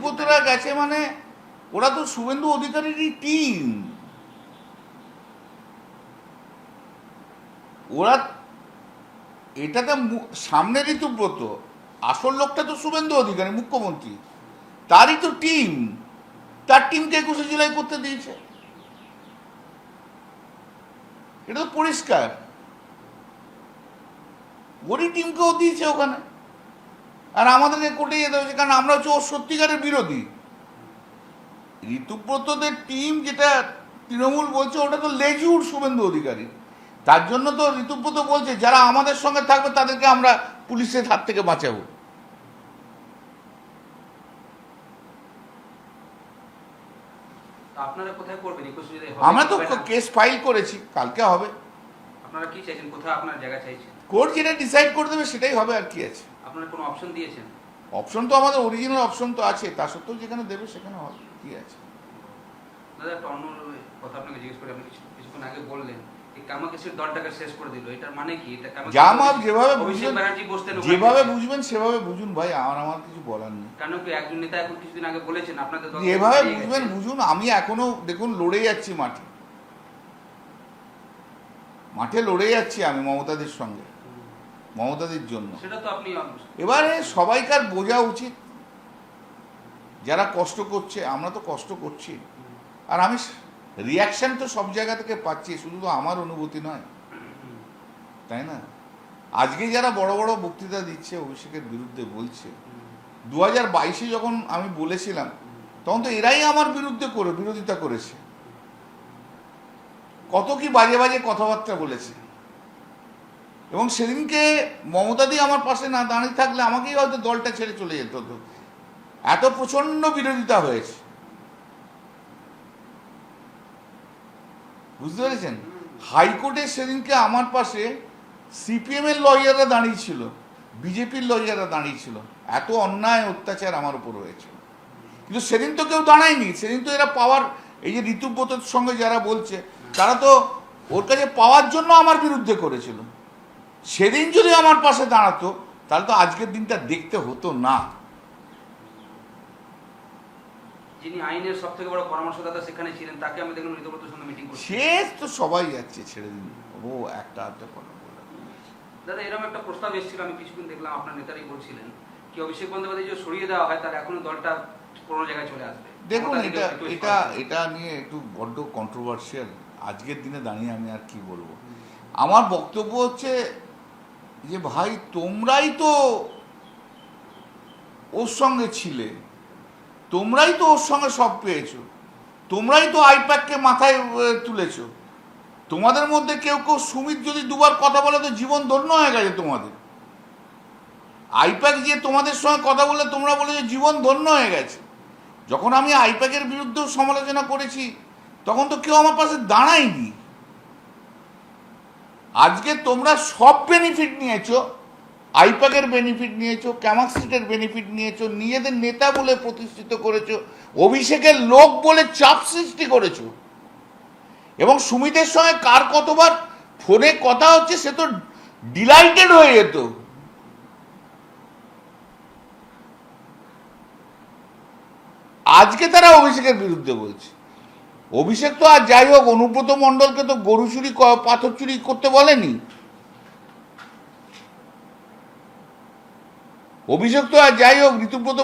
ঋতুব্রতরা গেছে মানে ওরা তো শুভেন্দু অধিকারীরই টিম। ওরা এটাতে সামনে ঋতুব্রত, আসল লোকটা তো শুভেন্দু অধিকারী মুখ্যমন্ত্রী, তারই তো টিম, তার টিমকে 21শে জুলাই করতে দিয়েছে, এটা তো পরিষ্কার। ওরই টিমকেও দিয়েছে ওখানে, আর আমাদেরকে কোর্টে যেতে হয়েছে, কারণ আমরা হচ্ছে ওর সত্যিকারের বিরোধী। ঋতুব্রতদের টিম যেটা তৃণমূল বলছে ওটা তো লেজুর শুভেন্দু অধিকারী, তার জন্য তো ঋতুব্রত বলছে যারা আমাদের সঙ্গে থাকবে তাদেরকে আমরা পুলিশের হাত থেকে বাঁচাবো। আপনারা কোথায় করবেন? আমরা তো কেস ফাইল করেছি, কালকে হবে। আপনারা কি চাইছেন, কোথায় আপনার জায়গা চাইছেন? কোর্ট যেটা ডিসাইড করে দেবে সেটাই হবে, আর কি আছে। আপনারা কোনো অপশন দিয়েছেন? অপশন তো আমাদের অরিজিনাল অপশন তো আছে, তা সত্ত্বেও যেখানে দেবে সেখানে হবে, কি আছে। দাদা একটা অন্য কথা আপনাকে জিজ্ঞেস করি, আপনি কিছুক্ষণ আগে বললেন এই কামাক্ষীর দলটাকে শেষ করে দিল, এটার মানে কি? এটা জামাত যেভাবে অভিষেক ব্যানার্জি বসতেন, যেভাবে বুঝবেন সেভাবে বুঝুন ভাই, আমার কিছু বলার নেই। কেন কি একজন নেতা এখন কিছুদিন আগে বলেছেন আপনাদের দল যেভাবে বুঝবেন বুঝুন, আমি এখনো দেখুন লড়ে যাচ্ছি মাঠে লড়ে যাচ্ছি আমি মমতাদের সঙ্গে, মমতাদের জন্য। সেটা তো আপনি এবারে সবাইকার বোঝা উচিত, যারা কষ্ট করছে, আমরা তো কষ্ট করছি, আর আমি রিয়াকশন তো সব জায়গা থেকে পাচ্ছি, শুধু তো আমার অনুভূতি নয়, তাই না? আজকে যারা বড় বড় বক্তৃতা দিচ্ছে অভিষেকের বিরুদ্ধে বলছে, 2022-এ যখন আমি বলেছিলাম তখন তো এরাই আমার বিরোধিতা করেছে, কত কি বাজে বাজে কথাবার্তা বলেছে। এবং সেদিনকে মমতাদি আমার পাশে না দাঁড়িয়ে থাকলে আমাকেই হয়তো দলটা ছেড়ে চলে যেত হতো, এত প্রচন্ড বিরোধিতা হয়েছে, বুঝতে পেরেছেন? হাইকোর্টে সেদিনকে আমার পাশে সিপিএম এর লয়াররা দাঁড়িয়েছিল, বিজেপির লয়াররা দাঁড়িয়েছিল, এত অন্যায় অত্যাচার আমার উপর হয়েছে। কিন্তু সেদিন তো কেউ দাঁড়ায়নি, সেদিন তো এরা পাওয়ার, এই যে ঋতুব্রতর সঙ্গে যারা বলছে তারা তো ওর কাছে পাওয়ার জন্য আমার বিরুদ্ধে করেছিল। সেদিন যদি আমার পাশে দাঁড়াতো তাহলে তো আজকের দিনটা দেখতে হতো না। যিনি আইনের সবথেকে বড় পরামর্শদাতা সেখানে ছিলেন, তাকে আমি দেখলাম ঋতুব্রতর সঙ্গে মিটিং করতে। সে তো সবাই যাচ্ছে, ছেড়ে দিন, ও একটা আধটা কথা বলে। দাদা এরকম একটা প্রস্তাব এসেছিল, আমি কিছুদিন দেখলাম আপনার নেতারাই বলছিলেন কি অভিষেক বন্দ্যোপাধ্যায় যদি সরিয়ে দেওয়া হয় তাহলে এখনো দলটা পুরোনো জায়গায় চলে আসবে। দেখুন এটা নিয়ে একটু বড্ড কন্ট্রোভার্সিয়াল, আজকের দিনে দাঁড়িয়ে আমি আর কি বলবো। আমার বক্তব্য হচ্ছে যে ভাই তোমরাই তো ওর সঙ্গে ছিলে, তোমরাই তো ওর সঙ্গে সব পেয়েছো, তোমরাই তো আইপ্যাককে মাথায় তুলেছো। তোমাদের মধ্যে কেউ সুমিত যদি দুবার কথা বলে তো জীবন ধন্য হয়ে গেছে তোমাদের। আইপ্যাক যে তোমাদের সঙ্গে কথা বলে তোমরা বলেছো জীবন ধন্য হয়ে গেছে। যখন আমি আইপ্যাকের বিরুদ্ধেও সমালোচনা করেছি তখন তো কেউ আমার পাশে দাঁড়ায়নি। আজকে তোমরা সব বেনিফিট নিয়েছো, আইপ্যাকের বেনিফিট নিয়েছো, ক্যামাক্সিটের বেনিফিট নিয়েছো, নিজেদের নেতা বলে প্রতিষ্ঠিত করেছো, অভিষেকের লোক বলে চাপ সৃষ্টি করেছো। এবং সুমিতের সঙ্গে কার কতবার ফোনে কথা হচ্ছে সে তো ডিলাইটেড হয়ে যেত। আজকে তারা অভিষেকের বিরুদ্ধে বলছে। অভিষেক তো আর যাই হোক অনুব্রত মণ্ডলকে তো গরু চুরি পাথর চুরি করতে বলেনি, অভিষেক তো আর যাই হোক ঋতুব্রত